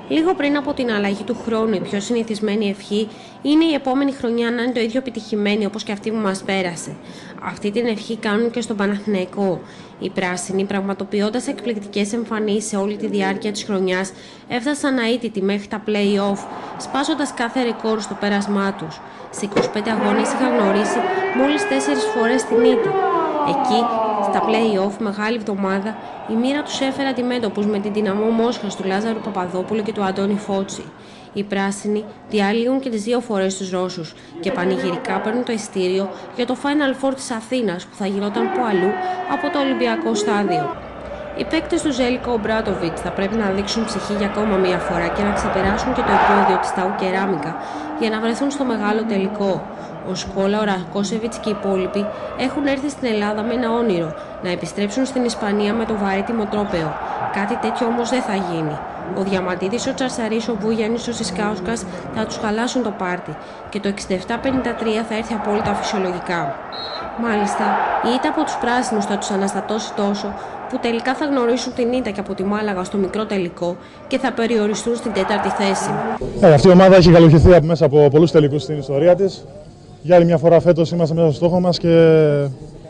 Λίγο πριν από την αλλαγή του χρόνου, η πιο συνηθισμένη ευχή είναι η επόμενη χρονιά να είναι το ίδιο επιτυχημένη όπως και αυτή που μας πέρασε. Αυτή την ευχή κάνουν και στον Παναθηναϊκό. Οι πράσινοι, πραγματοποιώντας εκπληκτικές εμφανίσεις σε όλη τη διάρκεια της χρονιάς, έφτασαν αίτητοι μέχρι τα play-off, σπάζοντας κάθε ρεκόρ στο πέρασμά τους. Σε 25 αγώνες είχαν γνωρίσει μόλις 4 φορές την ήττα. Εκεί, στα play-off, μεγάλη εβδομάδα, η μοίρα τους έφερε αντιμέτωπους με την Δυναμό Μόσχας του Λάζαρου Παπαδόπουλου και του Αντώνη Φώτση. Οι πράσινοι διαλύουν και τις 2 φορές τους Ρώσους και πανηγυρικά παίρνουν το ειστήριο για το Final Four της Αθήνας που θα γινόταν που αλλού από το Ολυμπιακό Στάδιο. Οι παίκτες του Ζέλικο Ομπράτοβιτς θα πρέπει να δείξουν ψυχή για ακόμα μία φορά και να ξεπεράσουν και το επεισόδιο της Τάου Κεράμικα για να βρεθούν στο μεγάλο τελικό. Ο Σκόλα, ο Ρακόσεβιτς και οι υπόλοιποι έχουν έρθει στην Ελλάδα με ένα όνειρο, να επιστρέψουν στην Ισπανία με το βαρύτιμο τρόπαιο. Κάτι τέτοιο όμως δεν θα γίνει. Ο Διαμαντίδης, ο Τσαρσαρίς, ο Βούγιαννης, ο Σισκάουσκας θα τους χαλάσουν το πάρτι και το 67-53 θα έρθει απόλυτα φυσιολογικά. Μάλιστα, η ήττα από τους πράσινους θα τους αναστατώσει τόσο που τελικά θα γνωρίσουν την ήττα και από τη Μάλαγα στο μικρό τελικό και θα περιοριστούν στην 4η θέση. Αυτή η ομάδα έχει καλοχηθεί μέσα από πολλούς τελικούς στην ιστορία της. Για άλλη μια φορά φέτος είμαστε μέσα στο στόχο μας και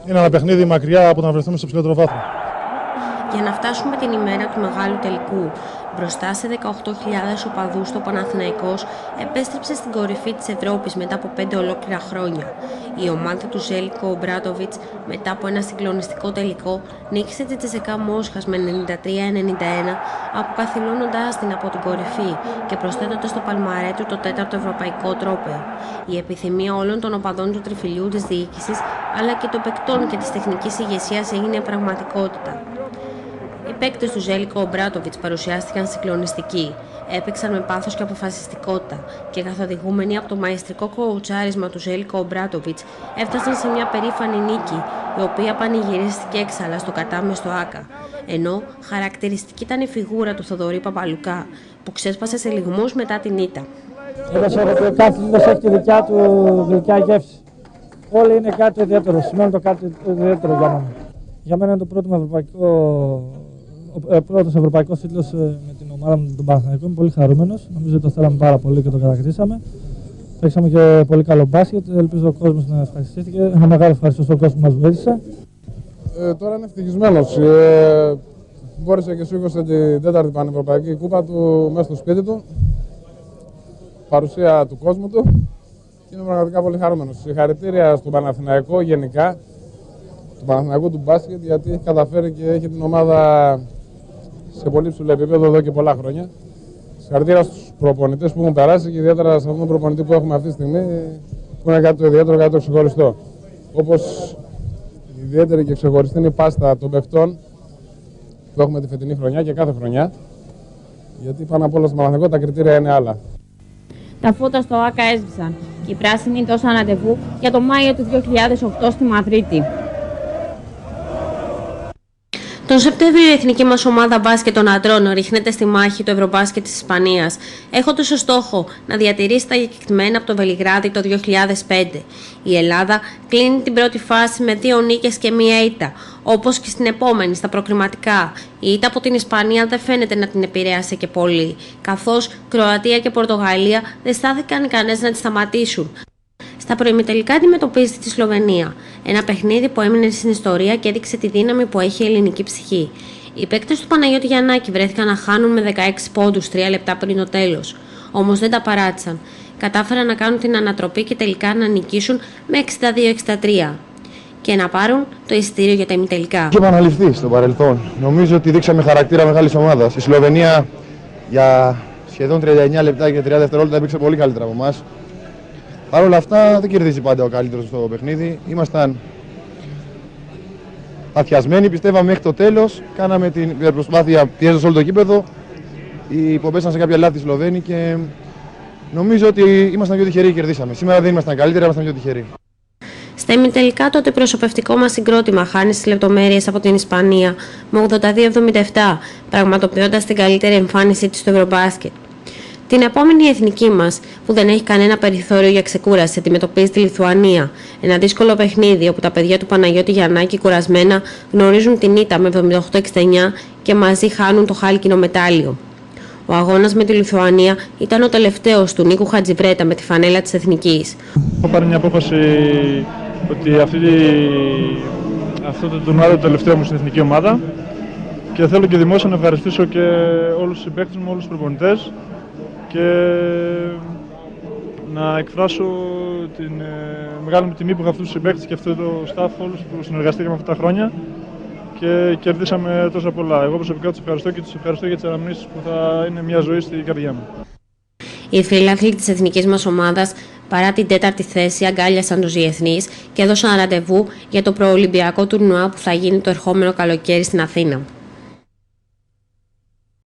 είναι ένα παιχνίδι μακριά από το να βρεθούμε στο ψηλότερο βάθρο. Για να φτάσουμε την ημέρα του μεγάλου τελικού, μπροστά σε 18.000 οπαδούς, το Παναθηναϊκός επέστρεψε στην κορυφή της Ευρώπης μετά από 5 ολόκληρα χρόνια. Η ομάδα του Ζέλικο Ομπράτοβιτς, μετά από ένα συγκλονιστικό τελικό, νίκησε τη Τσεσεκά Μόσχας με 93-91, αποκαθιλώνοντάς την από την κορυφή και προσθέτοντας στο παλμαρέ του το 4ο ευρωπαϊκό τρόπαιο. Η επιθυμία όλων των οπαδών του τριφυλιού της διοίκησης, αλλά και των παικτών και της τεχνικής ηγεσίας έγινε πραγματικότητα. Οι παίκτες του Ζέλικο Ομπράτοβιτς παρουσιάστηκαν συγκλονιστικοί. Έπαιξαν με πάθος και αποφασιστικότητα και καθοδηγούμενοι από το μαεστρικό κοουτσάρισμα του Ζέλικο Ομπράτοβιτς έφτασαν σε μια περήφανη νίκη, η οποία πανηγυρίστηκε έξαλα στο κατάμεστο Άκα. Ενώ χαρακτηριστική ήταν η φιγούρα του Θοδωρή Παπαλουκά, που ξέσπασε σε λυγμούς μετά την ήττα. Κάθε είδος έχει τη δικιά του γλυκιά γεύση. Όλοι είναι κάτι ιδιαίτερο, σημαίνει το κάτι ιδιαίτερο για μένα. Για μένα είναι το πρώτος ευρωπαϊκός τίτλος με την ομάδα μου, τον Παναθηναϊκό. Είμαι πολύ χαρούμενος. Νομίζω ότι το θέλαμε πάρα πολύ και το κατακτήσαμε. Παίξαμε και πολύ καλό μπάσκετ. Ελπίζω ο κόσμος να ευχαριστήθηκε. Ένα μεγάλο ευχαριστώ στον κόσμο που μας βοήθησε. Τώρα είναι ευτυχισμένος. Μπόρεσε και σήκωσε την 4η πανευρωπαϊκή κούπα του μέσα στο σπίτι του. Παρουσία του κόσμου του. Είναι πραγματικά πολύ χαρούμενος. Συγχαρητήρια στον Παναθηναϊκό γενικά. Του Παναθηναϊκού του μπάσκετ, γιατί έχει καταφέρει και έχει την ομάδα σε πολύ ψηλό επίπεδο εδώ και πολλά χρόνια. Συγχαρητήρια στους προπονητές που έχουν περάσει και ιδιαίτερα σε αυτόν τον προπονητή που έχουμε αυτή τη στιγμή, που είναι κάτι το ιδιαίτερο, κάτι το ξεχωριστό. Όπως ιδιαίτερη και ξεχωριστή είναι η πάστα των παιχτών που έχουμε τη φετινή χρονιά και κάθε χρονιά. Γιατί πάνω απ' όλα στο Παναθηναϊκό τα κριτήρια είναι άλλα. Τα φώτα στο ΆΚΑ έσβησαν και οι πράσινοι δώσαν ραντεβού για το Μάιο του 2008 στη Μαδρίτη. Τον Σεπτέμβριο η εθνική μας ομάδα μπάσκετ των αντρών ρίχνεται στη μάχη του Ευρωμπάσκετ της Ισπανίας, έχοντας ως στόχο να διατηρήσει τα κεκτημένα από το Βελιγράδι το 2005. Η Ελλάδα κλείνει την πρώτη φάση με 2 νίκες και 1 ήττα, όπως και στην επόμενη στα προκριματικά. Η ήττα από την Ισπανία δεν φαίνεται να την επηρέασε και πολύ, καθώς Κροατία και Πορτογαλία δεν στάθηκαν ικανές να τη σταματήσουν. Στα προημιτελικά αντιμετωπίζει τη Σλοβενία, ένα παιχνίδι που έμεινε στην ιστορία και έδειξε τη δύναμη που έχει η ελληνική ψυχή. Οι παίκτες του Παναγιώτη Γιαννάκη βρέθηκαν να χάνουν με 16 πόντους 3 λεπτά πριν το τέλος. Όμως δεν τα παράτησαν. Κατάφεραν να κάνουν την ανατροπή και τελικά να νικήσουν με 62-63 και να πάρουν το εισιτήριο για τα ημιτελικά. Έχει επαναληφθεί στο παρελθόν. Νομίζω ότι δείξαμε χαρακτήρα μεγάλης ομάδας. Η Σλοβενία για σχεδόν 39 λεπτά και 30 δευτερόλεπτα έπαιξε πολύ καλύτερα από εμάς. Παρ' όλα αυτά δεν κερδίζει πάντα ο καλύτερος στο παιχνίδι. Ήμασταν παθιασμένοι, πιστεύαμε μέχρι το τέλος. Κάναμε την προσπάθεια πιέζοντας όλο το γήπεδο. Υποπέσαν σε κάποια λάθη Σλοβαίνοι και νομίζω ότι ήμασταν πιο τυχεροί και κερδίσαμε. Σήμερα δεν ήμασταν καλύτεροι, ήμασταν πιο τυχεροί. Στα ημιτελικά το αντιπροσωπευτικό μας συγκρότημα χάνει στις λεπτομέρειες από την Ισπανία με 82-77, πραγματοποιώντας την καλύτερη εμφάνισή της στο Ευρωμπάσκετ. Την επόμενη η εθνική μας, που δεν έχει κανένα περιθώριο για ξεκούραση, αντιμετωπίζει τη Λιθουανία. Ένα δύσκολο παιχνίδι όπου τα παιδιά του Παναγιώτη Γιαννάκη κουρασμένα γνωρίζουν την ήττα με 78-69 και μαζί χάνουν το χάλκινο μετάλλιο. Ο αγώνας με τη Λιθουανία ήταν ο τελευταίος του Νίκου Χατζιβρέτα με τη φανέλα της Εθνικής. Έχω πάρει μια απόφαση ότι αυτό το τουρνουά είναι το τελευταίο μου στην εθνική ομάδα και θέλω και δημόσια να ευχαριστήσω και όλους τους συμπαίκτες μου, όλους τους προπονητές και να εκφράσω την μεγάλη μου τιμή που έχω αυτούς τους συμπαίκτες και αυτό το staff όλους που συνεργαστήκαμε αυτά τα χρόνια και κερδίσαμε τόσα πολλά. Εγώ προσωπικά τους ευχαριστώ και τους ευχαριστώ για τις αναμνήσεις που θα είναι μια ζωή στην καρδιά μου. Οι φίλαθλοι της εθνικής μας ομάδας, παρά την 4η θέση, αγκάλιασαν τους διεθνείς και έδωσαν ραντεβού για το προολυμπιακό τουρνουά που θα γίνει το ερχόμενο καλοκαίρι στην Αθήνα.